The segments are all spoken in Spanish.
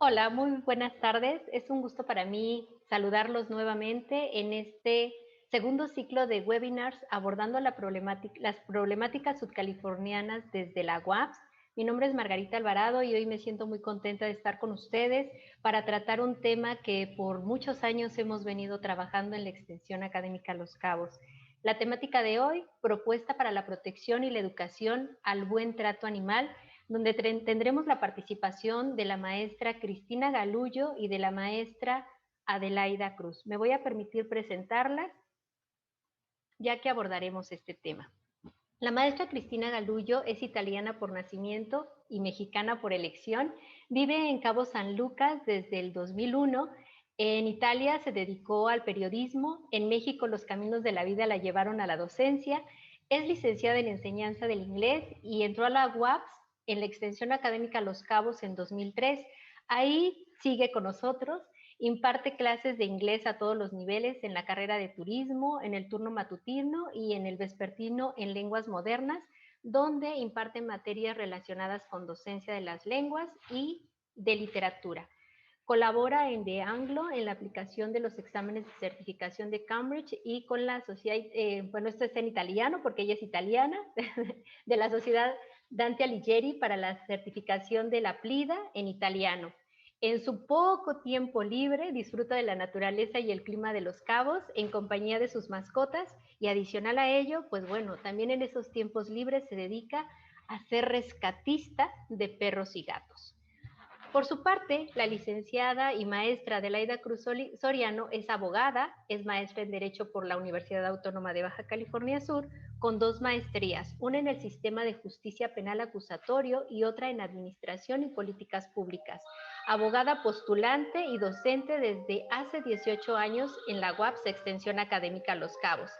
Hola, muy buenas tardes. Es un gusto para mí saludarlos nuevamente en este segundo ciclo de webinars abordando las problemáticas sudcalifornianas desde la UAPS. Mi nombre es Margarita Alvarado y hoy me siento muy contenta de estar con ustedes para tratar un tema que por muchos años hemos venido trabajando en la extensión académica Los Cabos. La temática de hoy, propuesta para la protección y la educación al buen trato animal, donde tendremos la participación de la maestra Cristina Galullo y de la maestra Adelaida Cruz. Me voy a permitir presentarlas, ya que abordaremos este tema. La maestra Cristina Galullo es italiana por nacimiento y mexicana por elección. Vive en Cabo San Lucas desde el 2001. En Italia se dedicó al periodismo. En México los caminos de la vida la llevaron a la docencia. Es licenciada en enseñanza del inglés y entró a la UAPS en la extensión académica Los Cabos en 2003. Ahí sigue con nosotros. Imparte clases de inglés a todos los niveles en la carrera de turismo, en el turno matutino y en el vespertino en lenguas modernas, donde imparte materias relacionadas con docencia de las lenguas y de literatura. Colabora en The Anglo en la aplicación de los exámenes de certificación de Cambridge y con la sociedad, bueno, esto es en italiano porque ella es italiana, de la sociedad Dante Alighieri para la certificación de la PLIDA en italiano. En su poco tiempo libre disfruta de la naturaleza y el clima de Los Cabos en compañía de sus mascotas y adicional a ello, pues bueno, también en esos tiempos libres se dedica a ser rescatista de perros y gatos. Por su parte, la licenciada y maestra Adelaida Cruz Soriano es abogada, es maestra en Derecho por la Universidad Autónoma de Baja California Sur, con dos maestrías, una en el Sistema de Justicia Penal Acusatorio y otra en Administración y Políticas Públicas. Abogada postulante y docente desde hace 18 años en la UAPS Extensión Académica Los Cabos.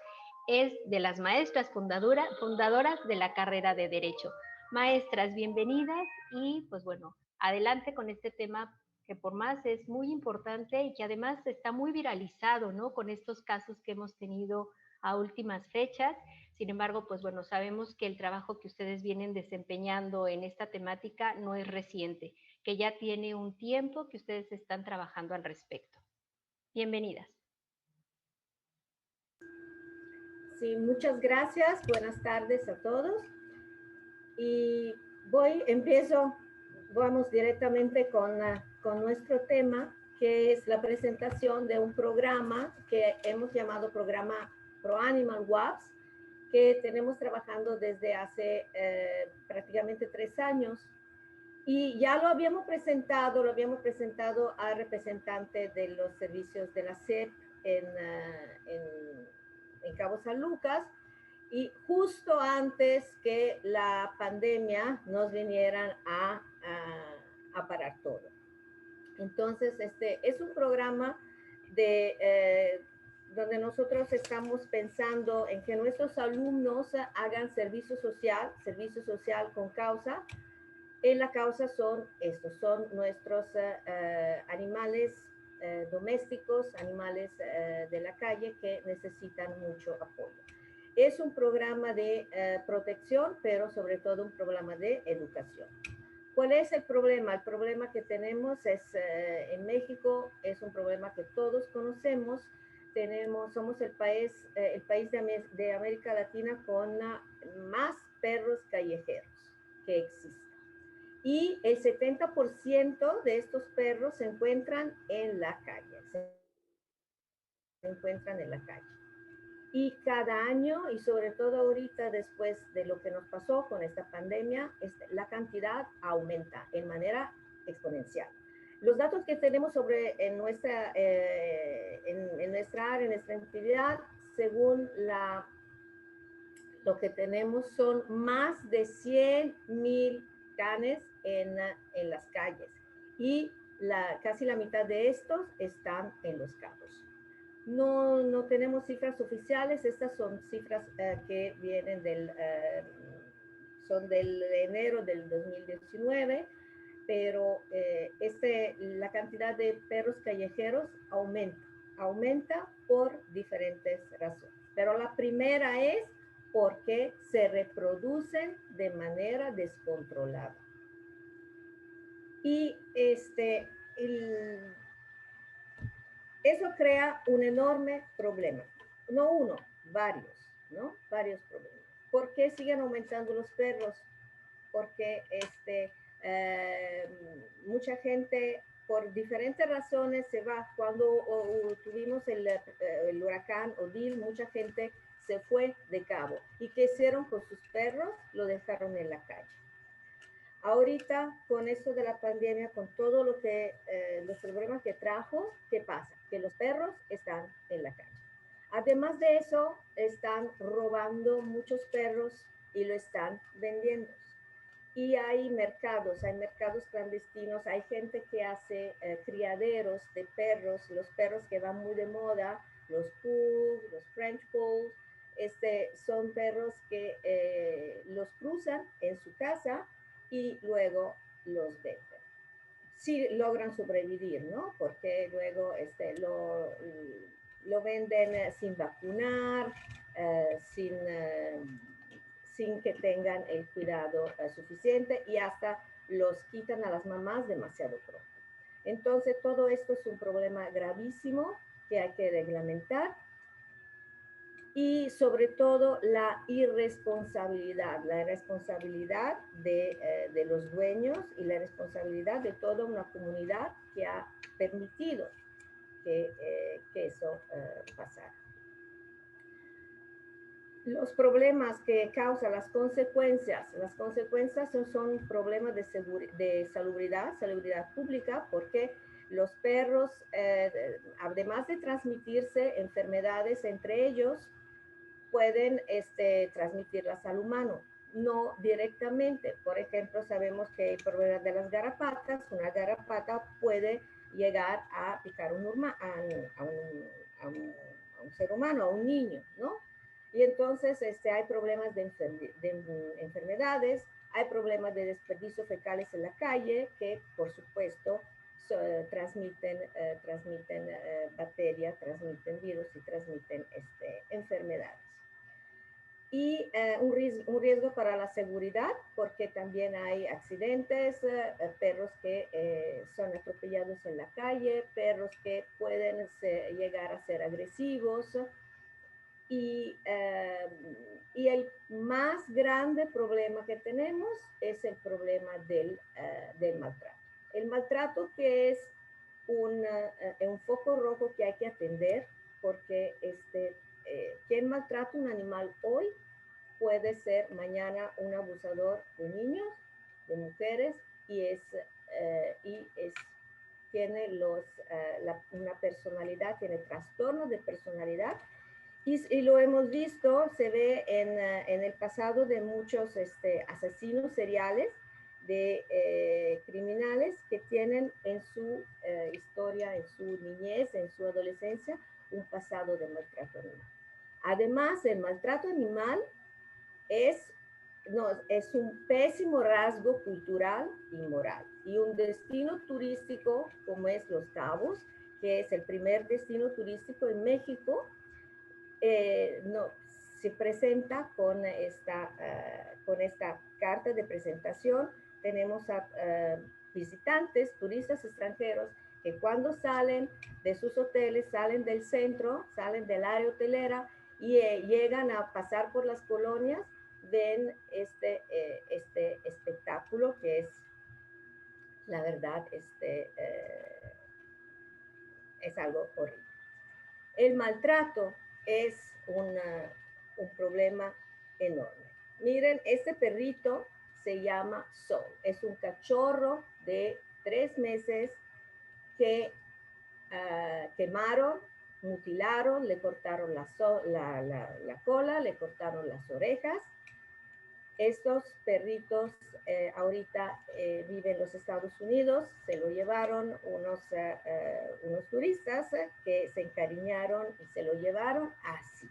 Es de las maestras fundadoras de la carrera de Derecho. Maestras, bienvenidas y pues bueno, adelante con este tema que por más es muy importante y que además está muy viralizado, ¿no? Con estos casos que hemos tenido a últimas fechas. Sin embargo, pues bueno, sabemos que el trabajo que ustedes vienen desempeñando en esta temática no es reciente, que ya tiene un tiempo que ustedes están trabajando al respecto. Bienvenidas. Sí, muchas gracias. Buenas tardes a todos. Y vamos directamente con nuestro tema, que es la presentación de un programa que hemos llamado Programa Pro Animal WAPS, que tenemos trabajando desde hace prácticamente 3 años. Y ya lo habíamos presentado a representantes de los servicios de la SEP en Cabo San Lucas, y justo antes que la pandemia nos vinieran a parar todo. Entonces, este es un programa donde nosotros estamos pensando en que nuestros alumnos hagan servicio social con causa. En la causa son nuestros animales domésticos, animales de la calle que necesitan mucho apoyo. Es un programa de protección, pero sobre todo un programa de educación. ¿Cuál es el problema? El problema que tenemos en México es un problema que todos conocemos. Somos el país de América Latina con más perros callejeros que existen. Y el 70% de estos perros se encuentran en la calle. Y cada año, y sobre todo ahorita después de lo que nos pasó con esta pandemia, la cantidad aumenta en manera exponencial. Los datos que tenemos en nuestra área, en nuestra entidad, según lo que tenemos son más de 100,000 canes en las calles, y casi la mitad de estos están en Los Cabos. No tenemos cifras oficiales. Estas son cifras que vienen son del enero del 2019, pero la cantidad de perros callejeros aumenta por diferentes razones. Pero la primera es porque se reproducen de manera descontrolada. Y eso crea un enorme problema. No uno, varios, ¿no? Varios problemas. ¿Por qué siguen aumentando los perros? Porque mucha gente, por diferentes razones, se va. Cuando tuvimos el huracán Odile, mucha gente se fue de Cabo. ¿Y qué hicieron con sus perros? Lo dejaron en la calle. Ahorita, con esto de la pandemia, con todo lo que, los problemas que trajo, ¿qué pasa? Que los perros están en la calle. Además de eso, están robando muchos perros y lo están vendiendo. Y hay mercados clandestinos, hay gente que hace criaderos de perros, los perros que van muy de moda, los Pug, los French Bulls, son perros que los cruzan en su casa y luego los venden. Sí logran sobrevivir, ¿no? Porque luego lo venden sin vacunar, sin que tengan el cuidado suficiente y hasta los quitan a las mamás demasiado pronto. Entonces, todo esto es un problema gravísimo que hay que reglamentar y sobre todo la irresponsabilidad de los dueños y la responsabilidad de toda una comunidad que ha permitido que eso pasara. Los problemas que causan las consecuencias son problemas de salubridad pública, porque los perros, además de transmitirse enfermedades entre ellos, pueden transmitirlas al humano, no directamente. Por ejemplo, sabemos que hay problemas de las garrapatas. Una garrapata puede llegar a picar a un ser humano, a un niño, ¿no? Y entonces hay problemas de enfermedades, hay problemas de desperdicios fecales en la calle que, por supuesto, transmiten bacterias, transmiten virus y transmiten enfermedades. Y un riesgo para la seguridad, porque también hay accidentes, perros que son atropellados en la calle, perros que pueden llegar a ser agresivos. Y el más grande problema que tenemos es el problema del maltrato. El maltrato, que es un foco rojo que hay que atender, porque quien maltrata un animal hoy puede ser mañana un abusador de niños, de mujeres, tiene una personalidad, tiene trastornos de personalidad. Y lo hemos visto, se ve en el pasado de muchos asesinos seriales, de criminales que tienen en su historia, en su niñez, en su adolescencia, un pasado de maltrato animal. Además, el maltrato animal es un pésimo rasgo cultural y moral. Y un destino turístico como es Los Cabos, que es el primer destino turístico en México, se presenta con esta carta de presentación. Tenemos a visitantes, turistas extranjeros, que cuando salen de sus hoteles, salen del centro, salen del área hotelera y llegan a pasar por las colonias, ven este espectáculo que es, la verdad, es algo horrible. El maltrato es un problema enorme. Miren, este perrito se llama Soul. Es un cachorro de 3 meses que quemaron, mutilaron, le cortaron la cola, le cortaron las orejas. Estos perritos ahorita viven en los Estados Unidos. Se lo llevaron unos turistas que se encariñaron y se lo llevaron así.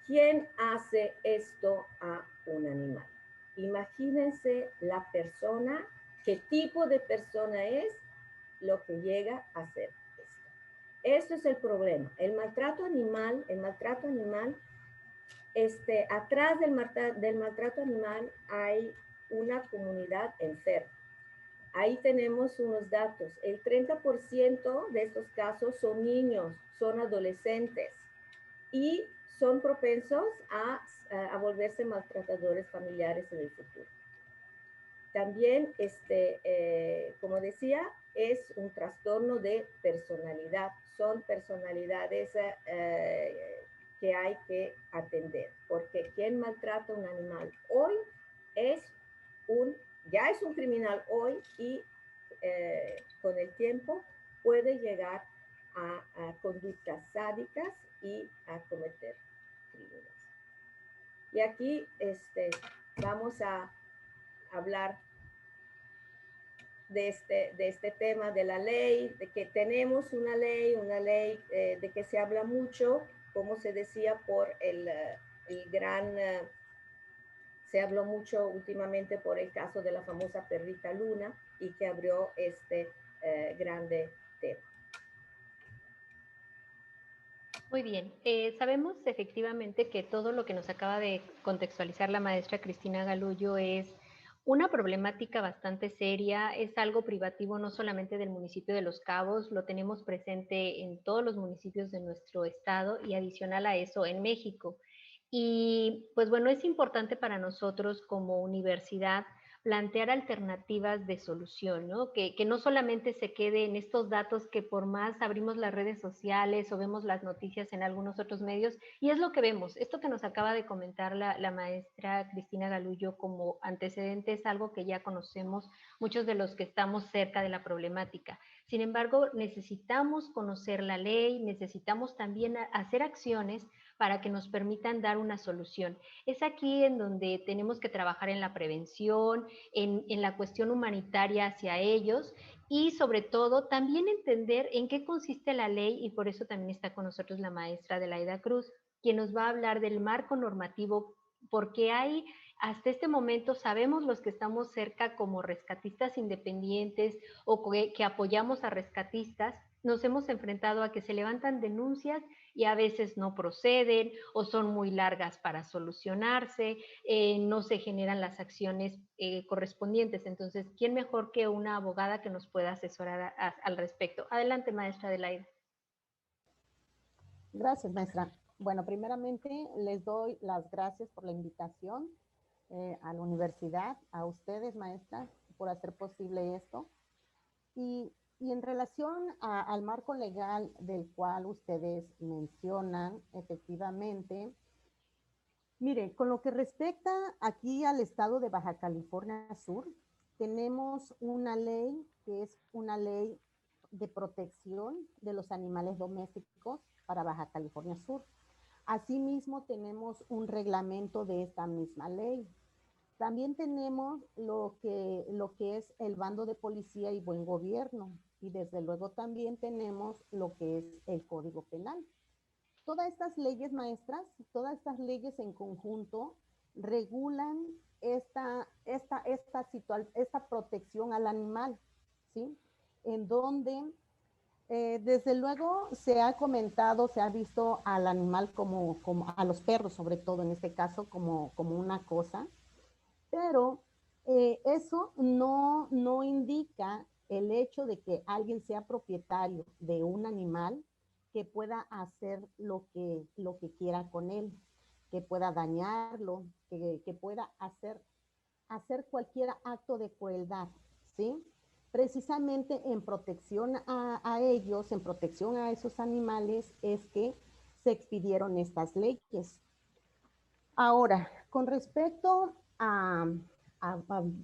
¿Quién hace esto a un animal? Imagínense la persona, qué tipo de persona es lo que llega a hacer esto. Esto es el problema. El maltrato animal, atrás del maltrato animal hay una comunidad enferma. Ahí tenemos unos datos. El 30% de estos casos son niños, son adolescentes y son propensos a volverse maltratadores familiares en el futuro. También, como decía, es un trastorno de personalidad. Son personalidades que hay que atender, porque quien maltrata a un animal hoy ya es un criminal hoy y con el tiempo puede llegar a conductas sádicas y a cometer crímenes. Y aquí vamos a hablar de este tema de la ley, de que tenemos una ley de que se habla mucho, como se decía, por el gran, se habló mucho últimamente por el caso de la famosa perrita Luna y que abrió este grande tema. Muy bien, sabemos efectivamente que todo lo que nos acaba de contextualizar la maestra Cristina Galullo es una problemática bastante seria, es algo privativo no solamente del municipio de Los Cabos, lo tenemos presente en todos los municipios de nuestro estado y adicional a eso en México. Y pues bueno, es importante para nosotros como universidad plantear alternativas de solución, ¿no? Que no solamente se quede en estos datos que por más abrimos las redes sociales o vemos las noticias en algunos otros medios, y es lo que vemos. Esto que nos acaba de comentar la maestra Cristina Galullo como antecedente es algo que ya conocemos muchos de los que estamos cerca de la problemática. Sin embargo, necesitamos conocer la ley, necesitamos también hacer acciones para que nos permitan dar una solución. Es aquí en donde tenemos que trabajar en la prevención, en la cuestión humanitaria hacia ellos y sobre todo también entender en qué consiste la ley y por eso también está con nosotros la maestra Adelaida Cruz, quien nos va a hablar del marco normativo, porque hay hasta este momento sabemos los que estamos cerca como rescatistas independientes o que apoyamos a rescatistas, nos hemos enfrentado a que se levantan denuncias y a veces no proceden o son muy largas para solucionarse, no se generan las acciones correspondientes. Entonces, ¿quién mejor que una abogada que nos pueda asesorar al respecto? Adelante, maestra Adelaida. Gracias, maestra. Bueno, primeramente les doy las gracias por la invitación a la universidad, a ustedes, maestra, por hacer posible esto. Y en relación al marco legal del cual ustedes mencionan, efectivamente, mire, con lo que respecta aquí al estado de Baja California Sur, tenemos una ley que es una ley de protección de los animales domésticos para Baja California Sur. Asimismo, tenemos un reglamento de esta misma ley. También tenemos lo que es el bando de policía y buen gobierno. Y desde luego también tenemos lo que es el Código Penal. Todas estas leyes, maestras, todas estas leyes en conjunto regulan esta protección al animal, ¿sí? En donde, desde luego, se ha comentado, se ha visto al animal como a los perros, sobre todo en este caso, como una cosa, pero eso no indica el hecho de que alguien sea propietario de un animal que pueda hacer lo que quiera con él, que pueda dañarlo, que pueda hacer cualquier acto de crueldad, ¿sí? Precisamente en protección a ellos, en protección a esos animales, es que se expidieron estas leyes. Ahora, con respecto a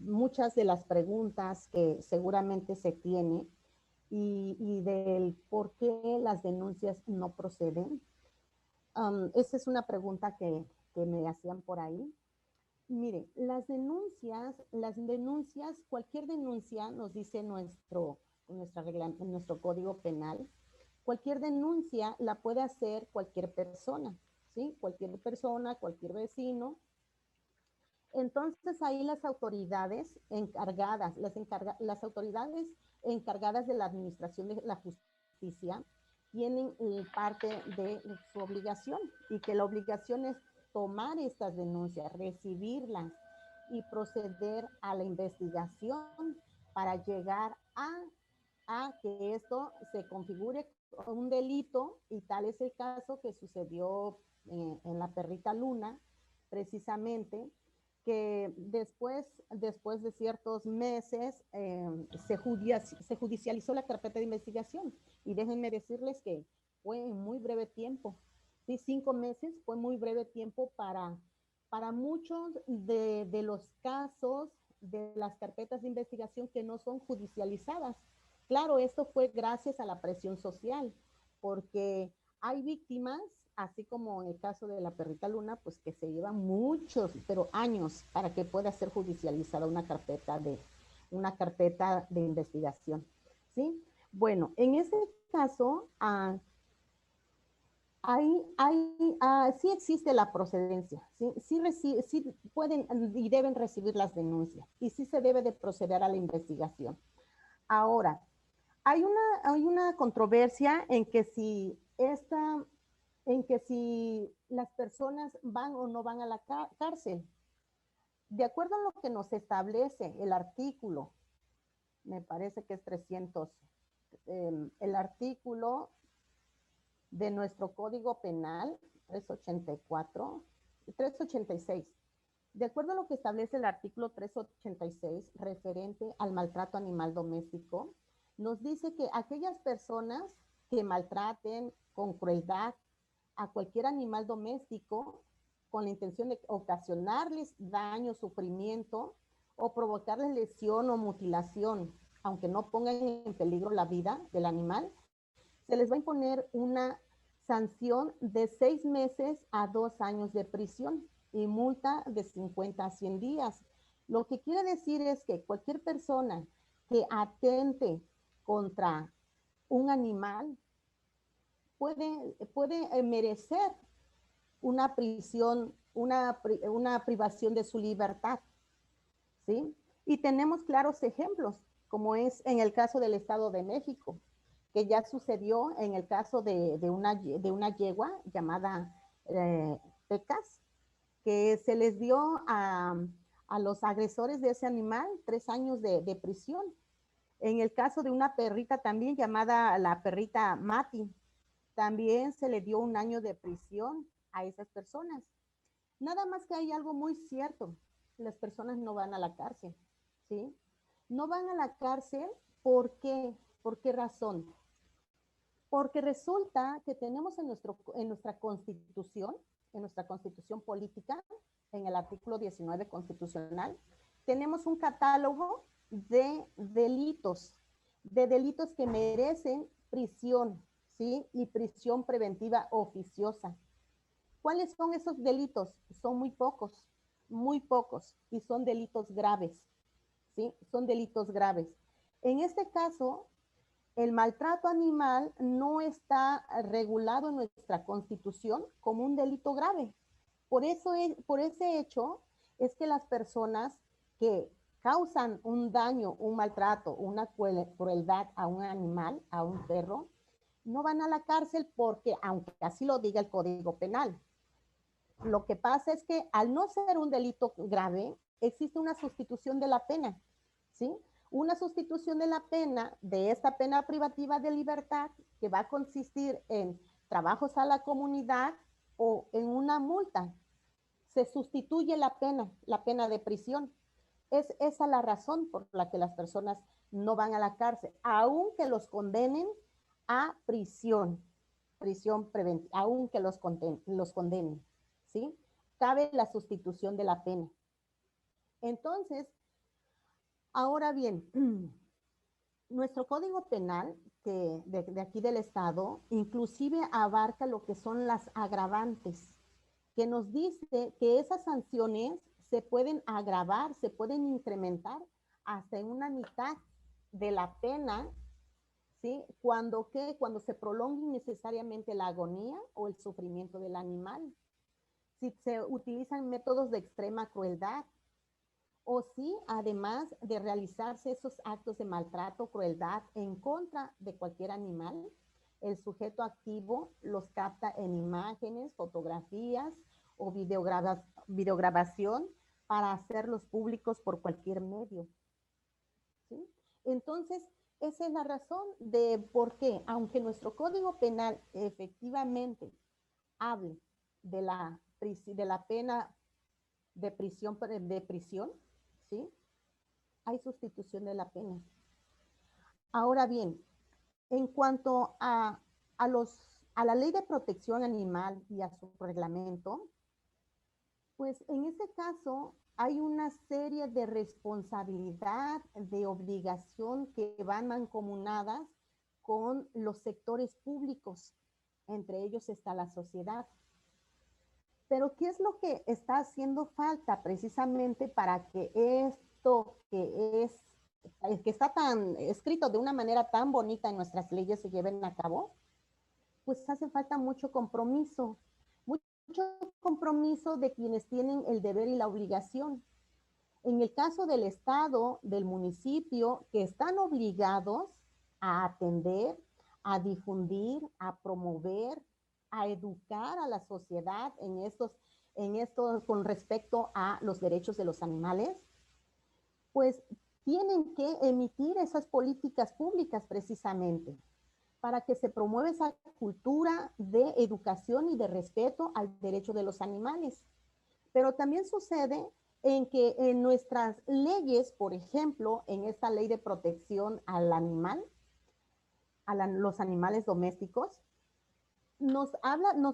muchas de las preguntas que seguramente se tiene y del por qué las denuncias no proceden, esa es una pregunta que me hacían por ahí. Mire, las denuncias, cualquier denuncia, nos dice nuestro código penal, cualquier denuncia la puede hacer cualquier persona, ¿sí? Cualquier persona, cualquier vecino. Entonces ahí las autoridades encargadas, las autoridades encargadas de la administración de la justicia tienen parte de su obligación y que la obligación es tomar estas denuncias, recibirlas y proceder a la investigación para llegar a que esto se configure un delito, y tal es el caso que sucedió en la perrita Luna, precisamente, que después de ciertos meses se judicializó la carpeta de investigación. Y déjenme decirles que fue en muy breve tiempo. Sí, 5 meses fue muy breve tiempo para muchos de los casos de las carpetas de investigación que no son judicializadas. Claro, esto fue gracias a la presión social, porque hay víctimas, así como en el caso de la perrita Luna, pues que se llevan muchos, pero años para que pueda ser judicializada una carpeta de investigación, ¿sí? Bueno, en este caso, sí existe la procedencia, sí pueden y deben recibir las denuncias, y sí se debe de proceder a la investigación. Ahora, hay una controversia en que si las personas van o no van a la cárcel. De acuerdo a lo que nos establece el artículo, me parece que es 300, el artículo de nuestro Código Penal, 384, 386. De acuerdo a lo que establece el artículo 386 referente al maltrato animal doméstico, nos dice que aquellas personas que maltraten con crueldad a cualquier animal doméstico con la intención de ocasionarles daño, sufrimiento o provocarles lesión o mutilación, aunque no pongan en peligro la vida del animal, se les va a imponer una sanción de 6 meses a 2 años de prisión y multa de 50 a 100 días. Lo que quiere decir es que cualquier persona que atente contra un animal puede merecer una prisión, una privación de su libertad, ¿sí? Y tenemos claros ejemplos, como es en el caso del Estado de México, que ya sucedió en el caso de una yegua llamada Pecas, que se les dio a los agresores de ese animal 3 años de prisión. En el caso de una perrita también llamada la perrita Mati, también se le dio 1 año de prisión a esas personas. Nada más que hay algo muy cierto, las personas no van a la cárcel, ¿sí? No van a la cárcel, ¿por qué? ¿Por qué razón? Porque resulta que tenemos en nuestra constitución política, en el artículo 19 constitucional, tenemos un catálogo de delitos que merecen prisión, ¿sí? Y prisión preventiva oficiosa. ¿Cuáles son esos delitos? Son muy pocos, y son delitos graves, ¿sí? Son delitos graves. En este caso, el maltrato animal no está regulado en nuestra Constitución como un delito grave. Por ese hecho es que las personas que causan un daño, un maltrato, una crueldad a un animal, a un perro, no van a la cárcel porque, aunque así lo diga el Código Penal, lo que pasa es que al no ser un delito grave, existe una sustitución de la pena, ¿sí? Una sustitución de la pena, de esta pena privativa de libertad, que va a consistir en trabajos a la comunidad o en una multa. Se sustituye la pena de prisión. Es esa la razón por la que las personas no van a la cárcel, aunque los condenen a prisión preventiva, aunque los condenen, ¿sí? Cabe la sustitución de la pena. Entonces, ahora bien, nuestro Código Penal de aquí del Estado inclusive abarca lo que son las agravantes, que nos dice que esas sanciones se pueden agravar, se pueden incrementar hasta en una mitad de la pena, ¿sí? Cuando se prolongue innecesariamente la agonía o el sufrimiento del animal. Si se utilizan métodos de extrema crueldad, o si además de realizarse esos actos de maltrato, crueldad en contra de cualquier animal, el sujeto activo los capta en imágenes, fotografías o videograbación para hacerlos públicos por cualquier medio, ¿sí? Entonces, esa es la razón de por qué, aunque nuestro Código Penal efectivamente hable de la pena de prisión, ¿sí? Hay sustitución de la pena. Ahora bien, en cuanto a la ley de protección animal y a su reglamento, pues en ese caso hay una serie de responsabilidad, de obligación que van mancomunadas con los sectores públicos. Entre ellos está la sociedad. Pero ¿qué es lo que está haciendo falta precisamente para que esto que está tan escrito de una manera tan bonita en nuestras leyes se lleven a cabo? Pues hace falta mucho compromiso de quienes tienen el deber y la obligación. En el caso del Estado, del municipio, que están obligados a atender, a difundir, a promover, a educar a la sociedad en esto con respecto a los derechos de los animales, pues tienen que emitir esas políticas públicas precisamente para que se promueva esa cultura de educación y de respeto al derecho de los animales. Pero también sucede en que en nuestras leyes, por ejemplo, en esta ley de protección al animal, los animales domésticos, nos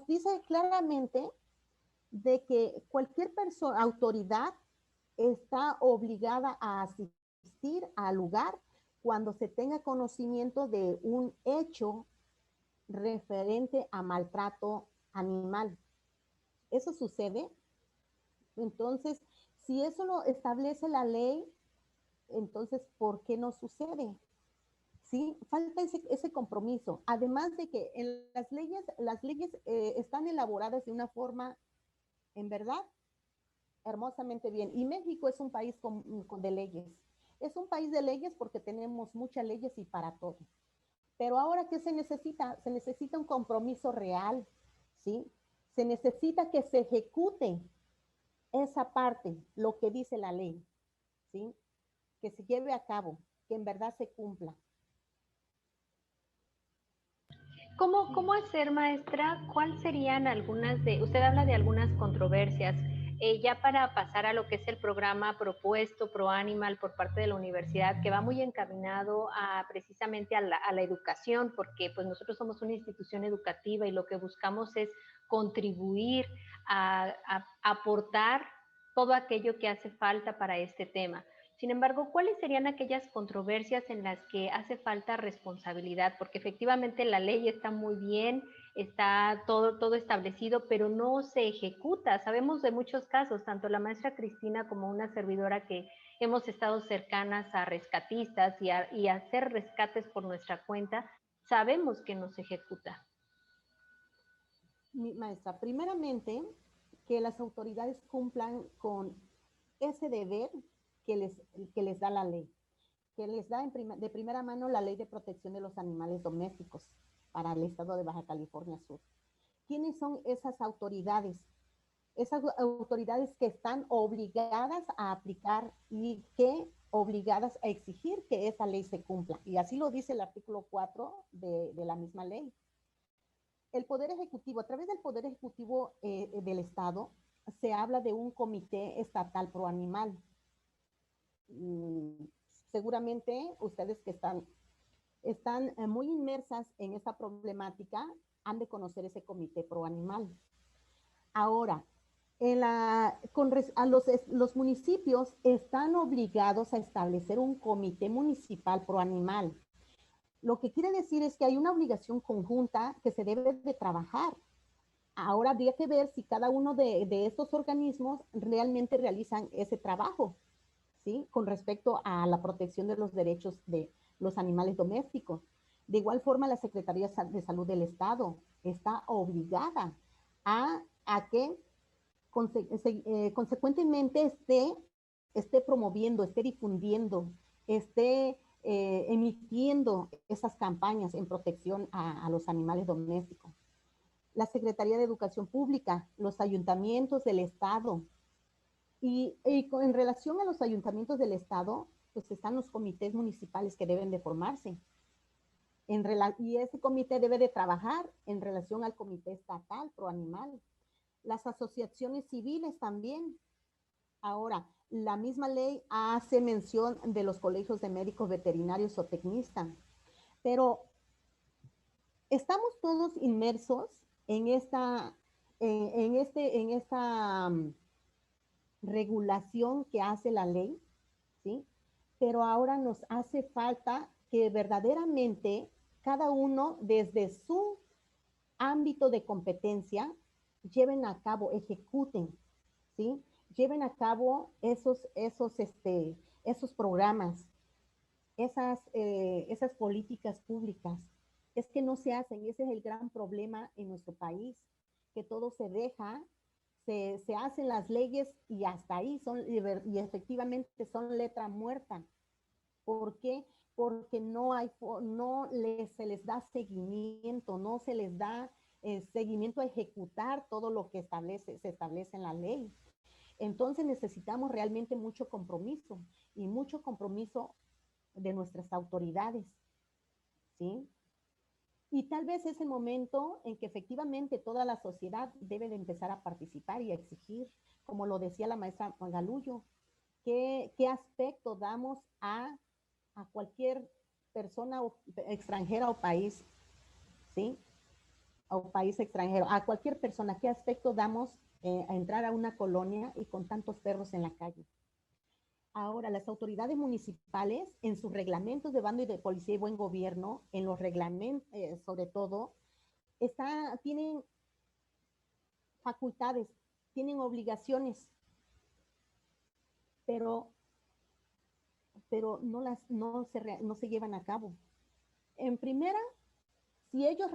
dice claramente de que cualquier persona, autoridad, está obligada a asistir al lugar cuando se tenga conocimiento de un hecho referente a maltrato animal. Eso sucede. Entonces, si eso lo establece la ley, entonces, ¿por qué no sucede? ¿Sí? Falta ese compromiso. Además de que en las leyes están elaboradas de una forma, en verdad, hermosamente bien. Y México es un país de leyes. Es un país de leyes porque tenemos muchas leyes y para todo. Pero ahora, ¿qué se necesita? Se necesita un compromiso real, ¿sí? Se necesita que se ejecute esa parte, lo que dice la ley, ¿sí? Que se lleve a cabo, que en verdad se cumpla. ¿Cómo hacer, maestra? ¿Cuáles serían usted habla de algunas controversias, ya para pasar a lo que es el programa propuesto Pro Animal por parte de la universidad, que va muy encaminado precisamente a la educación, porque pues nosotros somos una institución educativa y lo que buscamos es contribuir a aportar todo aquello que hace falta para este tema? Sin embargo, ¿cuáles serían aquellas controversias en las que hace falta responsabilidad? Porque efectivamente la ley está muy bien, está todo establecido, pero no se ejecuta. Sabemos de muchos casos, tanto la maestra Cristina como una servidora que hemos estado cercanas a rescatistas y a hacer rescates por nuestra cuenta, sabemos que no se ejecuta. Maestra, primeramente, que las autoridades cumplan con ese deber que les da la ley, que les da de primera mano la ley de protección de los animales domésticos para el estado de Baja California Sur. ¿Quiénes son esas autoridades? Esas autoridades que están obligadas a aplicar y que obligadas a exigir que esa ley se cumpla. Y así lo dice el artículo 4 de la misma ley. El Poder Ejecutivo, a través del Poder Ejecutivo del Estado, se habla de un comité estatal pro animal. Seguramente ustedes que están muy inmersas en esta problemática han de conocer ese comité pro animal. Ahora, los municipios están obligados a establecer un comité municipal pro animal. Lo que quiere decir es que hay una obligación conjunta que se debe de trabajar. Ahora habría que ver si cada uno de estos organismos realmente realizan ese trabajo, ¿sí? Con respecto a la protección de los derechos de los animales domésticos. De igual forma, la Secretaría de Salud del Estado está obligada a que consecuentemente esté promoviendo, esté difundiendo, esté emitiendo esas campañas en protección a los animales domésticos. La Secretaría de Educación Pública, los ayuntamientos del Estado. Y en relación a los ayuntamientos del Estado, pues están los comités municipales que deben de formarse. Y ese comité debe de trabajar en relación al comité estatal pro animal. Las asociaciones civiles también. Ahora, la misma ley hace mención de los colegios de médicos veterinarios o tecnistas, pero estamos todos inmersos en esta, en esta regulación que hace la ley, ¿sí? Pero ahora nos hace falta que verdaderamente cada uno desde su ámbito de competencia lleven a cabo, ejecuten, ¿sí? Lleven a cabo esos programas, esas políticas públicas. Es que no se hacen, y ese es el gran problema en nuestro país, que todo se deja, se hacen las leyes y hasta ahí y efectivamente son letra muerta. ¿Por qué? Porque se les da seguimiento, no se les da seguimiento a ejecutar todo lo que se establece en la ley. Entonces necesitamos realmente mucho compromiso de nuestras autoridades, ¿sí? Y tal vez es el momento en que efectivamente toda la sociedad debe de empezar a participar y a exigir, como lo decía la maestra Galullo, qué aspecto damos a cualquier persona extranjera o país, ¿sí? O país extranjero, a cualquier persona, qué aspecto damos a entrar a una colonia y con tantos perros en la calle. Ahora, las autoridades municipales, en sus reglamentos de bando y de policía y buen gobierno, en los reglamentos, sobre todo, tienen facultades, tienen obligaciones, pero no se llevan a cabo. En primera, si ellos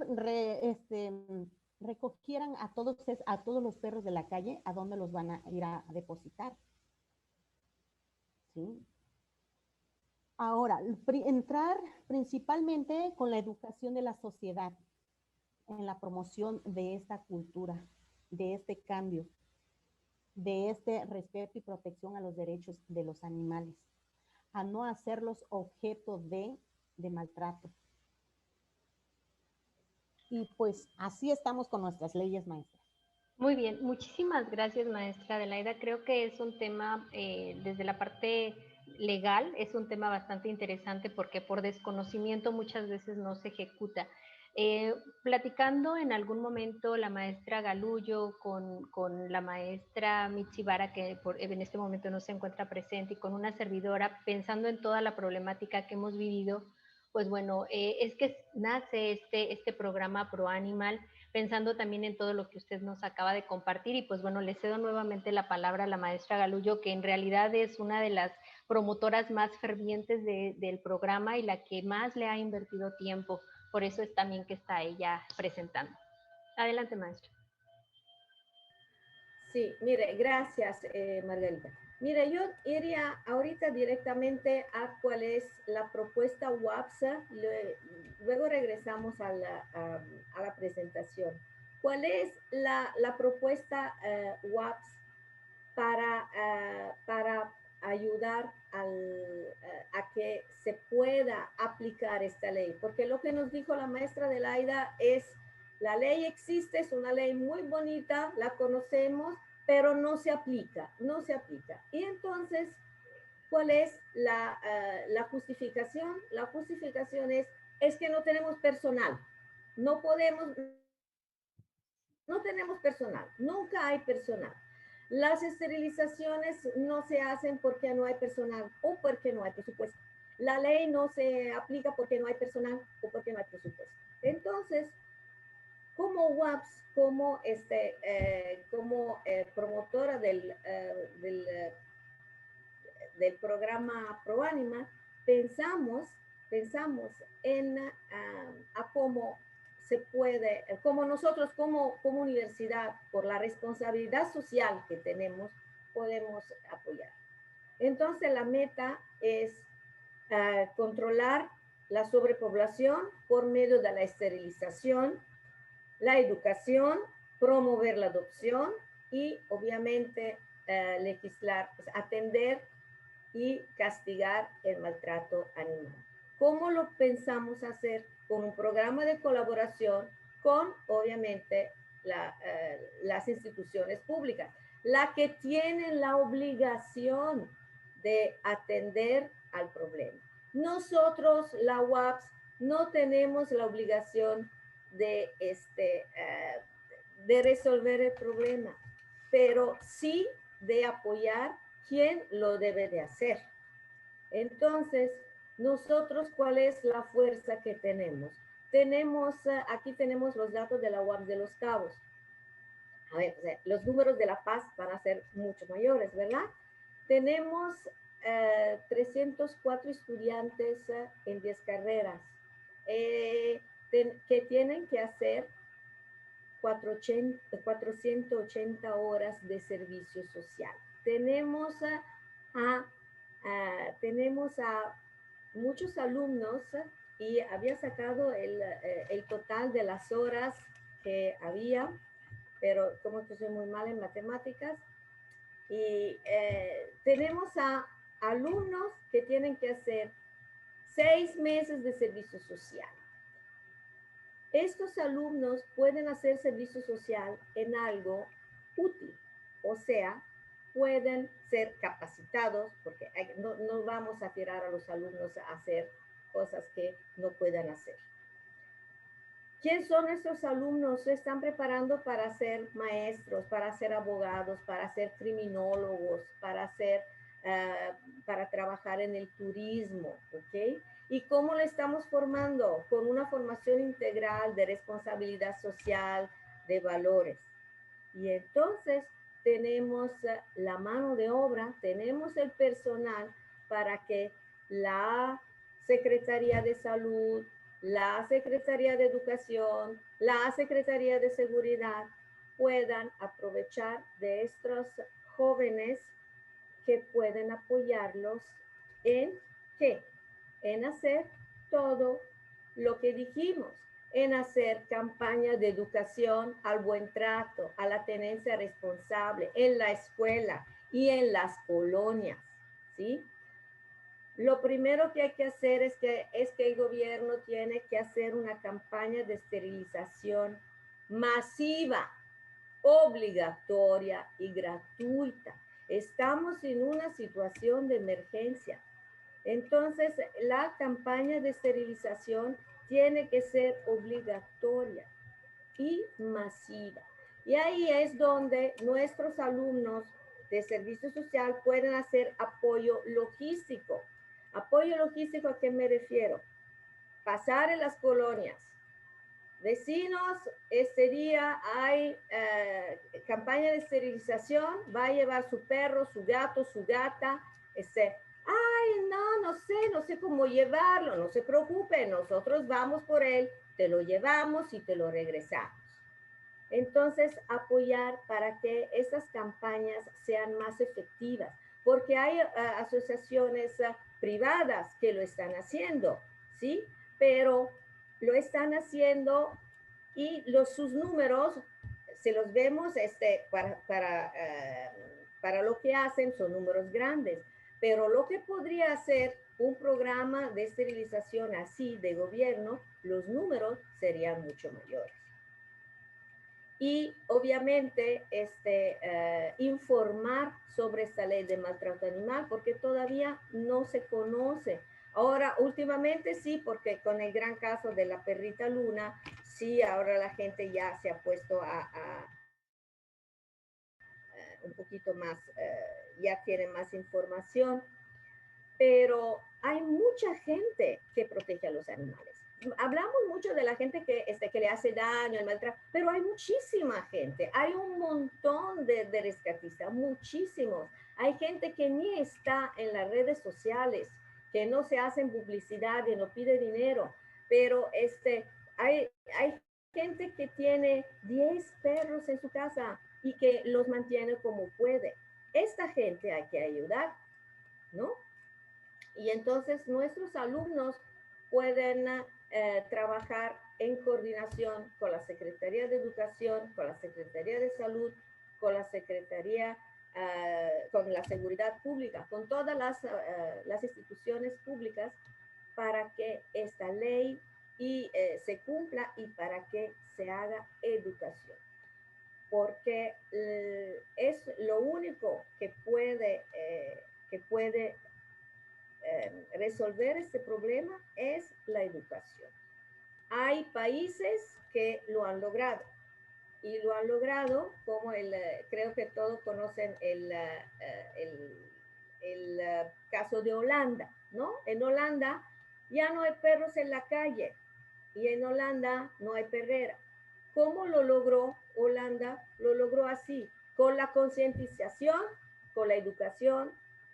recogieran a todos los perros de la calle, ¿a dónde los van a ir a depositar? ¿Sí? Ahora, entrar principalmente con la educación de la sociedad en la promoción de esta cultura, de este cambio, de este respeto y protección a los derechos de los animales, a no hacerlos objeto de maltrato. Y pues así estamos con nuestras leyes, maestra. Muy bien, muchísimas gracias, maestra Adelaida. Creo que es un tema, desde la parte legal, es un tema bastante interesante porque por desconocimiento muchas veces no se ejecuta. Platicando en algún momento la maestra Galullo con la maestra Michibara, que en este momento no se encuentra presente, y con una servidora, pensando en toda la problemática que hemos vivido, pues bueno, es que nace este programa Pro Animal, pensando también en todo lo que usted nos acaba de compartir. Y pues bueno, le cedo nuevamente la palabra a la maestra Galullo, que en realidad es una de las promotoras más fervientes del programa y la que más le ha invertido tiempo. Por eso es también que está ella presentando. Adelante, maestra. Sí, mire, gracias, Margarita. Mire, yo iría ahorita directamente a cuál es la propuesta WAPSA, luego regresamos a la presentación. ¿Cuál es la propuesta WAPS para ayudar a que se pueda aplicar esta ley? Porque lo que nos dijo la maestra Adelaida es, la ley existe, es una ley muy bonita, la conocemos, pero no se aplica, no se aplica. Y entonces, ¿cuál es la justificación? La justificación es que no tenemos personal, no tenemos personal, nunca hay personal. Las esterilizaciones no se hacen porque no hay personal o porque no hay presupuesto. La ley no se aplica porque no hay personal o porque no hay presupuesto. Entonces, como WAPS, como promotora del programa ProAnima, pensamos en a cómo se puede, como nosotros como universidad, por la responsabilidad social que tenemos, podemos apoyar. Entonces la meta es controlar la sobrepoblación por medio de la esterilización, la educación, promover la adopción y obviamente legislar, pues, atender y castigar el maltrato animal. ¿Cómo lo pensamos hacer? Con un programa de colaboración con, obviamente, las instituciones públicas, la que tienen la obligación de atender al problema. Nosotros, la UAPS, no tenemos la obligación de resolver el problema, pero sí de apoyar quién lo debe de hacer. Entonces, nosotros, ¿cuál es la fuerza que tenemos? Aquí tenemos los datos de la UAPS de Los Cabos. A ver, o sea, los números de La Paz van a ser mucho mayores, ¿verdad? Tenemos 304 estudiantes en 10 carreras que tienen que hacer 480 horas de servicio social. Tenemos a muchos alumnos y había sacado el total de las horas que había, pero como que soy muy mala en matemáticas, y tenemos a alumnos que tienen que hacer 6 meses de servicio social. Estos alumnos pueden hacer servicio social en algo útil, o sea, pueden ser capacitados, porque no vamos a tirar a los alumnos a hacer cosas que no puedan hacer. ¿Quién son estos alumnos? Se están preparando para ser maestros, para ser abogados, para ser criminólogos, para trabajar en el turismo, ¿ok? ¿Y cómo le estamos formando? Con una formación integral de responsabilidad social, de valores. Y entonces tenemos la mano de obra, tenemos el personal para que la Secretaría de Salud, la Secretaría de Educación, la Secretaría de Seguridad puedan aprovechar de estos jóvenes que pueden apoyarlos en ¿qué? En hacer todo lo que dijimos, en hacer campañas de educación al buen trato, a la tenencia responsable, en la escuela y en las colonias, ¿sí? Lo primero que hay que hacer es que el gobierno tiene que hacer una campaña de esterilización masiva, obligatoria y gratuita. Estamos en una situación de emergencia. Entonces, la campaña de esterilización tiene que ser obligatoria y masiva. Y ahí es donde nuestros alumnos de servicio social pueden hacer apoyo logístico. Apoyo logístico, ¿a qué me refiero? Pasar en las colonias. Vecinos, este día hay campaña de esterilización, va a llevar su perro, su gato, su gata, ay, no sé cómo llevarlo, no se preocupe, nosotros vamos por él, te lo llevamos y te lo regresamos. Entonces, apoyar para que estas campañas sean más efectivas, porque hay asociaciones privadas que lo están haciendo, ¿sí? Pero lo están haciendo y sus números, se los vemos para lo que hacen, son números grandes. Pero lo que podría hacer un programa de esterilización así de gobierno, los números serían mucho mayores. Y obviamente informar sobre esta ley de maltrato animal, porque todavía no se conoce. Ahora, últimamente sí, porque con el gran caso de la perrita Luna, sí, ahora la gente ya se ha puesto un poquito más, ya tiene más información, pero hay mucha gente que protege a los animales. Hablamos mucho de la gente que le hace daño, el maltrato, pero hay muchísima gente, hay un montón de rescatistas, muchísimos. Hay gente que ni está en las redes sociales, que no se hacen publicidad y no pide dinero, pero hay gente que tiene 10 perros en su casa y que los mantiene como puede. Esta gente hay que ayudar, ¿no? Y entonces nuestros alumnos pueden trabajar en coordinación con la Secretaría de Educación, con la Secretaría de Salud, con la Secretaría con la seguridad pública, con todas las instituciones públicas para que esta ley se cumpla y para que se haga educación. Porque es lo único que puede resolver este problema es la educación. Hay países que lo han logrado y lo han logrado como creo que todos conocen el caso de Holanda, ¿no? En Holanda ya no hay perros en la calle y en Holanda no hay perrera. ¿Cómo lo logró Holanda? Lo logró así, con la concientización, con la educación,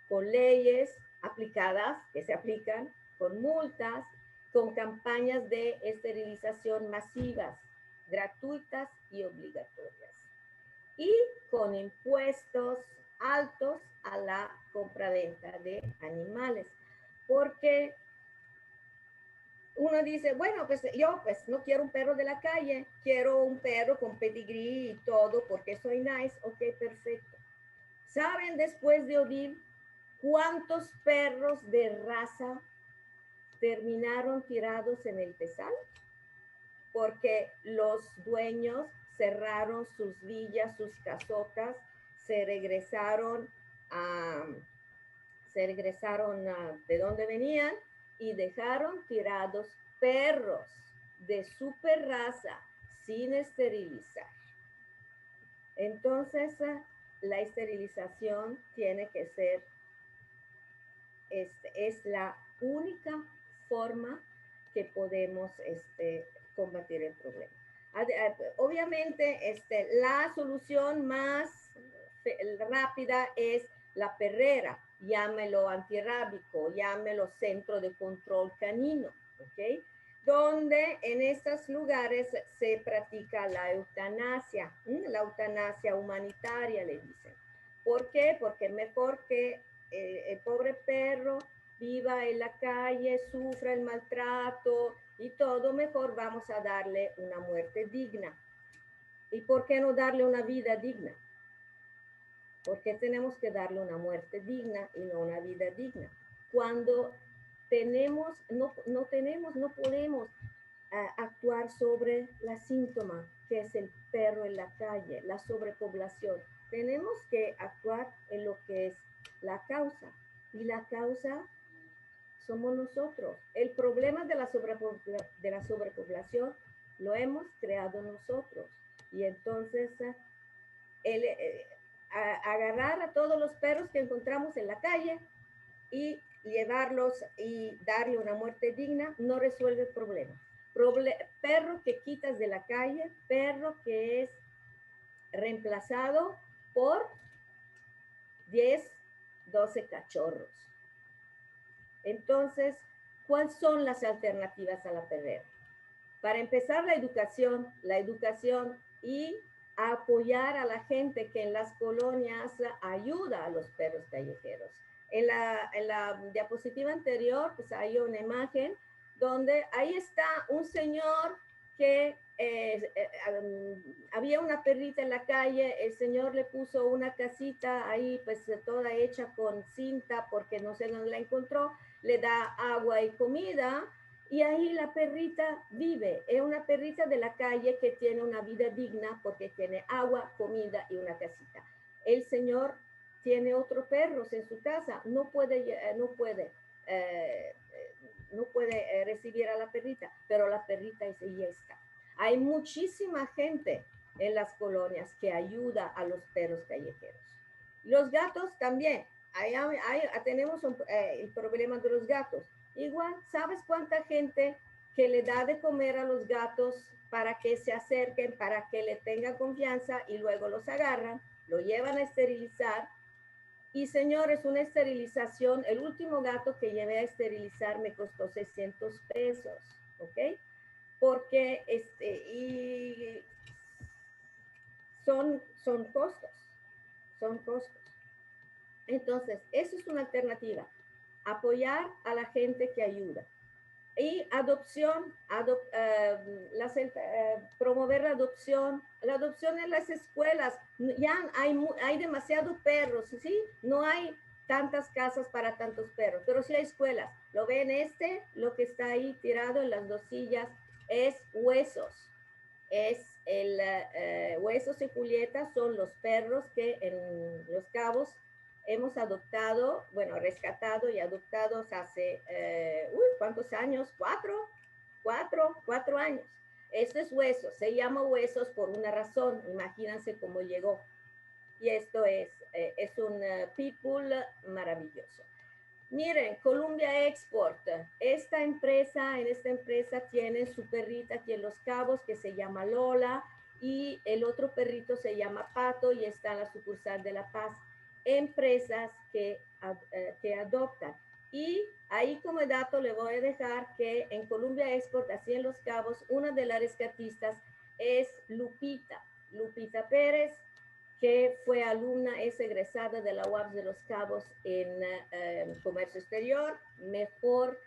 con leyes aplicadas, que se aplican, con multas, con campañas de esterilización masivas, gratuitas y obligatorias. Y con impuestos altos a la compraventa de animales. Porque uno dice, bueno, pues yo pues no quiero un perro de la calle, quiero un perro con pedigrí y todo porque soy nice. Ok, perfecto. ¿Saben después de oír cuántos perros de raza terminaron tirados en el pezal? Porque los dueños cerraron sus villas, sus casotas, se regresaron de donde venían y dejaron tirados perros de super raza sin esterilizar. Entonces, la esterilización tiene que ser, es la única forma que podemos combatir el problema. Obviamente, la solución más rápida es la perrera, llámelo antirrábico, llámelo centro de control canino, ¿ok? Donde en estos lugares se practica la eutanasia humanitaria, le dicen. ¿Por qué? Porque mejor que el pobre perro viva en la calle, sufra el maltrato y todo, mejor vamos a darle una muerte digna. ¿Y por qué no darle una vida digna? ¿Por qué tenemos que darle una muerte digna y no una vida digna? Cuando no podemos actuar sobre la síntoma, que es el perro en la calle, la sobrepoblación. Tenemos que actuar en lo que es la causa. Y la causa somos nosotros. El problema de la sobrepoblación lo hemos creado nosotros. Y entonces, agarrar a todos los perros que encontramos en la calle y llevarlos y darle una muerte digna no resuelve el problema. Perro que quitas de la calle, perro que es reemplazado por 10, 12 cachorros. Entonces, ¿cuáles son las alternativas a la perrera? Para empezar, la educación y apoyar a la gente que en las colonias ayuda a los perros callejeros. En la diapositiva anterior, pues hay una imagen donde ahí está un señor que había una perrita en la calle, el señor le puso una casita ahí, pues toda hecha con cinta porque no sé dónde la encontró, le da agua y comida, y ahí la perrita vive. Es una perrita de la calle que tiene una vida digna porque tiene agua, comida y una casita. El señor tiene otros perros en su casa, no puede recibir a la perrita, pero la perrita ahí está. Hay muchísima gente en las colonias que ayuda a los perros callejeros. Los gatos también. Tenemos el problema de los gatos. Igual, ¿sabes cuánta gente que le da de comer a los gatos para que se acerquen, para que le tengan confianza y luego los agarran, lo llevan a esterilizar? Y señores, una esterilización, el último gato que llevé a esterilizar me costó 600 pesos, ¿ok? Porque y son costos. Entonces, eso es una alternativa, apoyar a la gente que ayuda. Y adopción, promover la adopción en las escuelas. Ya hay demasiados perros, ¿sí? No hay tantas casas para tantos perros, pero sí hay escuelas. Lo ven lo que está ahí tirado en las 2 sillas, es huesos. Es Huesos y Julieta son los perros que en Los Cabos hemos adoptado, bueno, rescatado y adoptados hace, ¿cuántos años? 4 años. Este es Huesos, se llama Huesos por una razón, imagínense cómo llegó. Y esto es un pitbull maravilloso. Miren, Columbia Export, en esta empresa tiene su perrita aquí en Los Cabos que se llama Lola y el otro perrito se llama Pato y está en la sucursal de La Paz. Empresas que adoptan. Y ahí como dato le voy a dejar que en Columbia Export, así en Los Cabos, una de las rescatistas es Lupita Pérez, que fue alumna, es egresada de la UAPS de Los Cabos en Comercio Exterior, mejor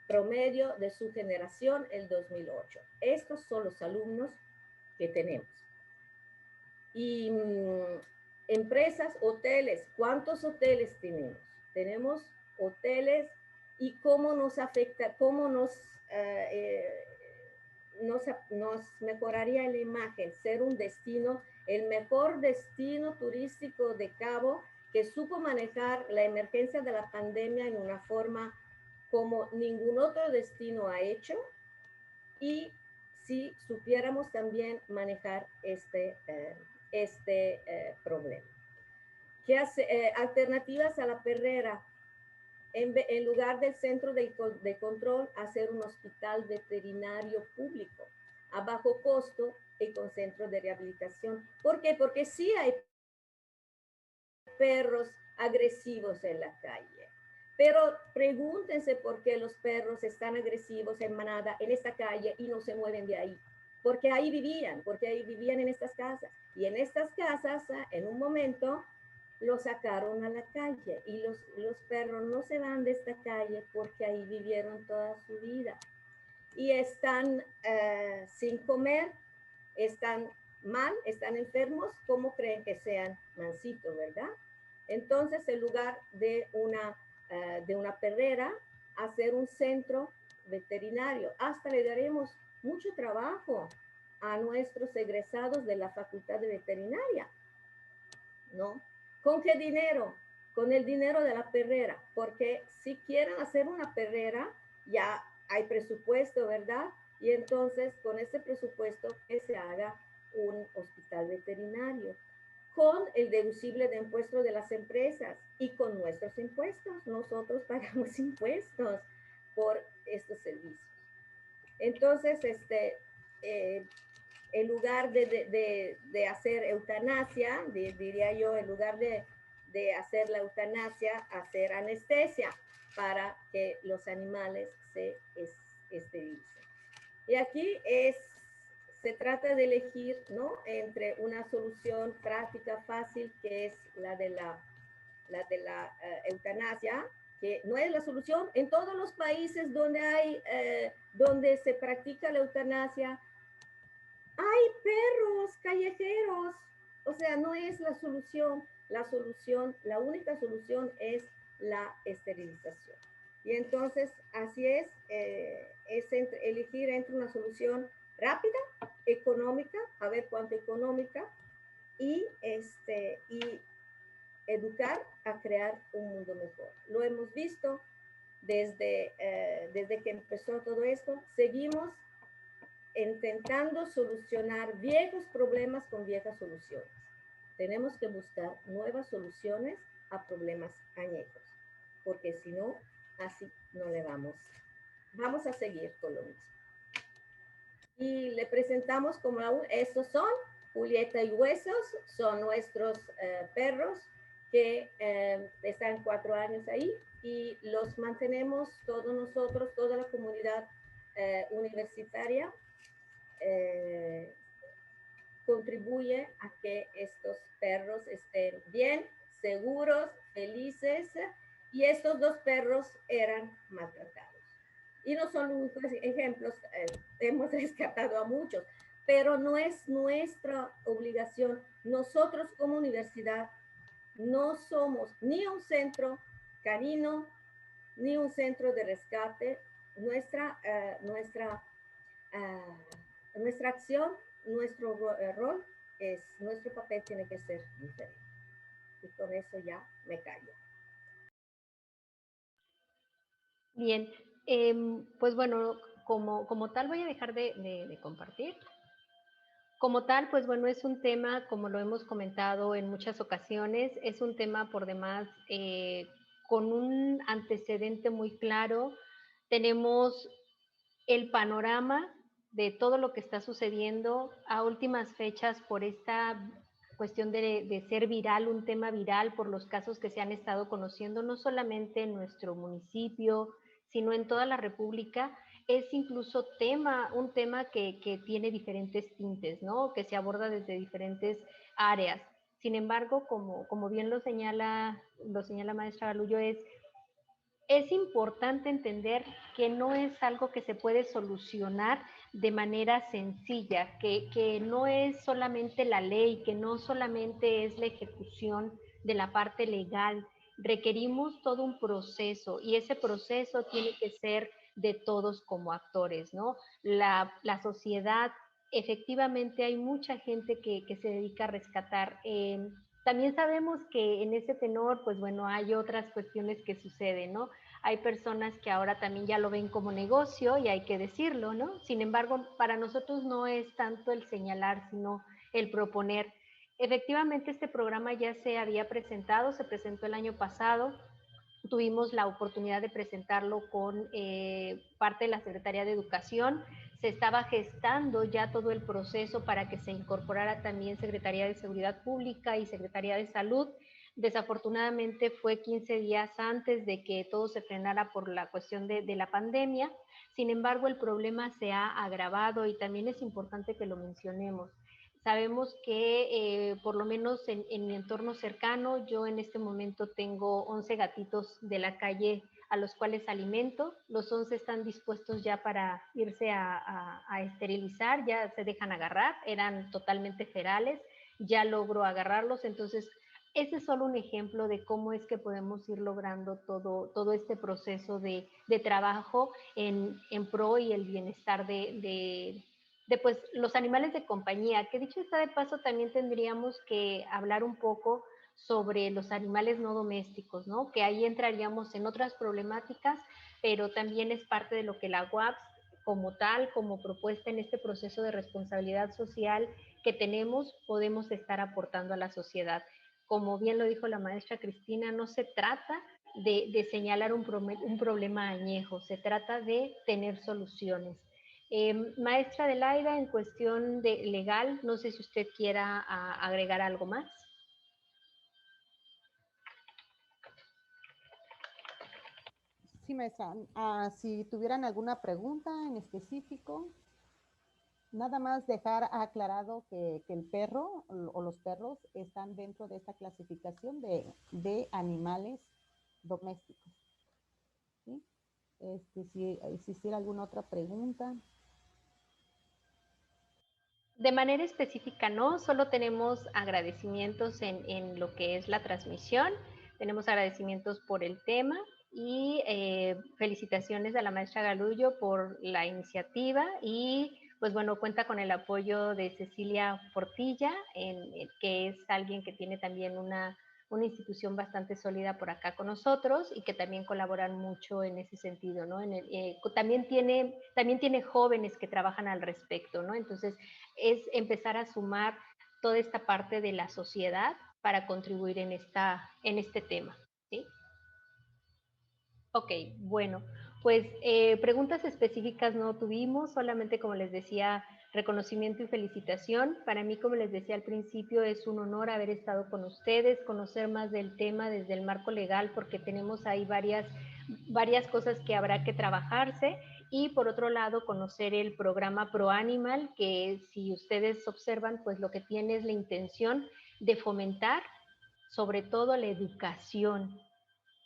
promedio de su generación el 2008. Estos son los alumnos que tenemos. Y empresas, hoteles, ¿cuántos hoteles tenemos? Tenemos hoteles y cómo nos afecta, cómo nos mejoraría la imagen, ser un destino, el mejor destino turístico de Cabo, que supo manejar la emergencia de la pandemia en una forma como ningún otro destino ha hecho, y si supiéramos también manejar este problema. ¿Qué hace? Alternativas a la perrera. En lugar del centro de control, hacer un hospital veterinario público a bajo costo y con centro de rehabilitación. ¿Por qué? Porque sí hay perros agresivos en la calle. Pero pregúntense por qué los perros están agresivos en manada en esta calle y no se mueven de ahí. Porque ahí vivían en estas casas. Y en estas casas, en un momento, los sacaron a la calle y los perros no se van de esta calle porque ahí vivieron toda su vida y están sin comer, están mal, están enfermos. ¿Cómo creen que sean mansitos, verdad? Entonces, en lugar de una perrera, hacer un centro veterinario. Hasta le daremos mucho trabajo a nuestros egresados de la Facultad de Veterinaria, ¿no? ¿Con qué dinero? Con el dinero de la perrera, porque si quieren hacer una perrera, ya hay presupuesto, ¿verdad? Y entonces con ese presupuesto que se haga un hospital veterinario, con el deducible de impuestos de las empresas y con nuestros impuestos. Nosotros pagamos impuestos por estos servicios. Entonces, en lugar de hacer eutanasia, diría yo, en lugar de hacer la eutanasia, hacer anestesia para que los animales se esterilicen. Y aquí se trata de elegir, ¿no?, entre una solución práctica fácil, que es la de la eutanasia, que no es la solución. En todos los países donde se practica la eutanasia, hay perros callejeros. O sea, no es la solución. La única solución es la esterilización. Y entonces, así es elegir entre una solución rápida, económica, a ver cuánto económica, y educar a crear un mundo mejor. Lo hemos visto desde que empezó todo esto. Seguimos intentando solucionar viejos problemas con viejas soluciones. Tenemos que buscar nuevas soluciones a problemas añejos, porque si no, así no le vamos a seguir con lo mismo. Y le presentamos como estos son Julieta y Huesos, son nuestros perros que están 4 años ahí, y los mantenemos todos nosotros, toda la comunidad universitaria contribuye a que estos perros estén bien, seguros, felices, y estos 2 perros eran maltratados. Y no son los únicos ejemplos, hemos rescatado a muchos, pero no es nuestra obligación. Nosotros como universidad no somos ni un centro canino, ni un centro de rescate. Nuestra acción, nuestro rol nuestro papel tiene que ser diferente. Y con eso ya me callo. Bien, pues bueno, como tal voy a dejar de compartir. Como tal, pues bueno, es un tema, como lo hemos comentado en muchas ocasiones, es un tema por demás con un antecedente muy claro. Tenemos el panorama de todo lo que está sucediendo a últimas fechas por esta cuestión de ser viral, un tema viral por los casos que se han estado conociendo, no solamente en nuestro municipio, sino en toda la República. Es incluso un tema que tiene diferentes tintes, ¿no? Que se aborda desde diferentes áreas. Sin embargo, como bien lo señala maestra Galullo, es importante entender que no es algo que se puede solucionar de manera sencilla, que no es solamente la ley, que no solamente es la ejecución de la parte legal. Requerimos todo un proceso y ese proceso tiene que ser de todos como actores, ¿no? La sociedad, efectivamente hay mucha gente que se dedica a rescatar. También sabemos que en ese tenor, pues bueno, hay otras cuestiones que suceden, ¿no? Hay personas que ahora también ya lo ven como negocio y hay que decirlo, ¿no? Sin embargo, para nosotros no es tanto el señalar, sino el proponer. Efectivamente, este programa ya se había presentado, se presentó el año pasado, tuvimos la oportunidad de presentarlo con parte de la Secretaría de Educación. Se estaba gestando ya todo el proceso para que se incorporara también Secretaría de Seguridad Pública y Secretaría de Salud. Desafortunadamente fue 15 días antes de que todo se frenara por la cuestión de la pandemia. Sin embargo, el problema se ha agravado y también es importante que lo mencionemos. Sabemos que por lo menos en mi entorno cercano, yo en este momento tengo 11 gatitos de la calle a los cuales alimento. Los 11 están dispuestos ya para irse a esterilizar, ya se dejan agarrar, eran totalmente ferales, ya logro agarrarlos. Entonces, ese es solo un ejemplo de cómo es que podemos ir logrando todo este proceso de trabajo en pro y el bienestar de pues, los animales de compañía, que dicho está de paso, también tendríamos que hablar un poco sobre los animales no domésticos, ¿no? Que ahí entraríamos en otras problemáticas, pero también es parte de lo que la UAPS como tal, como propuesta en este proceso de responsabilidad social que tenemos, podemos estar aportando a la sociedad. Como bien lo dijo la maestra Cristina, no se trata de señalar un problema añejo, se trata de tener soluciones. Maestra Adelaida, en cuestión de legal, no sé si usted quiera agregar algo más. Sí, maestra. Si tuvieran alguna pregunta en específico, nada más dejar aclarado que el perro o los perros están dentro de esta clasificación de animales domésticos. ¿Sí? Si existiera alguna otra pregunta. De manera específica no, solo tenemos agradecimientos en lo que es la transmisión, tenemos agradecimientos por el tema y felicitaciones a la maestra Galullo por la iniciativa y pues bueno, cuenta con el apoyo de Cecilia Portilla, que es alguien que tiene también una institución bastante sólida por acá con nosotros y que también colaboran mucho en ese sentido, ¿no? También tiene jóvenes que trabajan al respecto, ¿no? Entonces, es empezar a sumar toda esta parte de la sociedad para contribuir en este tema, ¿sí? Ok, bueno, pues preguntas específicas no tuvimos, solamente como les decía, reconocimiento y felicitación. Para mí, como les decía al principio, es un honor haber estado con ustedes, conocer más del tema desde el marco legal, porque tenemos ahí varias cosas que habrá que trabajarse. Y por otro lado, conocer el programa ProAnimal, que si ustedes observan, pues lo que tiene es la intención de fomentar sobre todo la educación,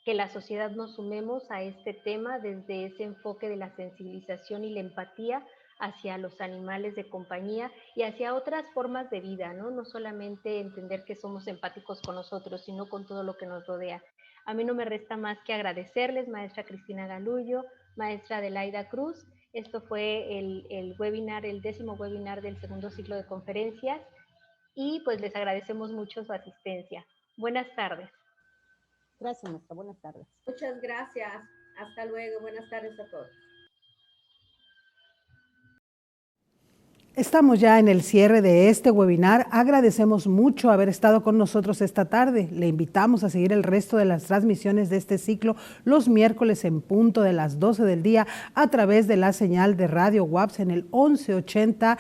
que la sociedad nos sumemos a este tema desde ese enfoque de la sensibilización y la empatía hacia los animales de compañía y hacia otras formas de vida, ¿no? No solamente entender que somos empáticos con nosotros, sino con todo lo que nos rodea. A mí no me resta más que agradecerles, maestra Cristina Galullo, maestra Adelaida Cruz. Esto fue el webinar, el 10º webinar del segundo ciclo de conferencias y pues les agradecemos mucho su asistencia. Buenas tardes. Gracias, maestra. Buenas tardes. Muchas gracias. Hasta luego. Buenas tardes a todos. Estamos ya en el cierre de este webinar. Agradecemos mucho haber estado con nosotros esta tarde. Le invitamos a seguir el resto de las transmisiones de este ciclo los miércoles en punto de las 12 del día a través de la señal de Radio WAPS en el 1180,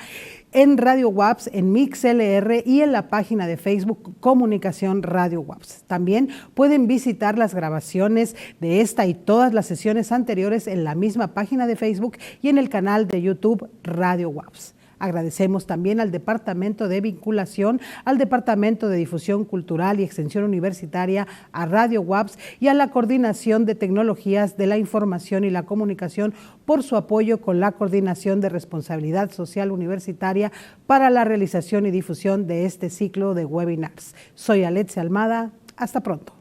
en Radio WAPS, en MixLR y en la página de Facebook Comunicación Radio WAPS. También pueden visitar las grabaciones de esta y todas las sesiones anteriores en la misma página de Facebook y en el canal de YouTube Radio WAPS. Agradecemos también al Departamento de Vinculación, al Departamento de Difusión Cultural y Extensión Universitaria, a Radio WAPS y a la Coordinación de Tecnologías de la Información y la Comunicación por su apoyo con la Coordinación de Responsabilidad Social Universitaria para la realización y difusión de este ciclo de webinars. Soy Alexia Almada. Hasta pronto.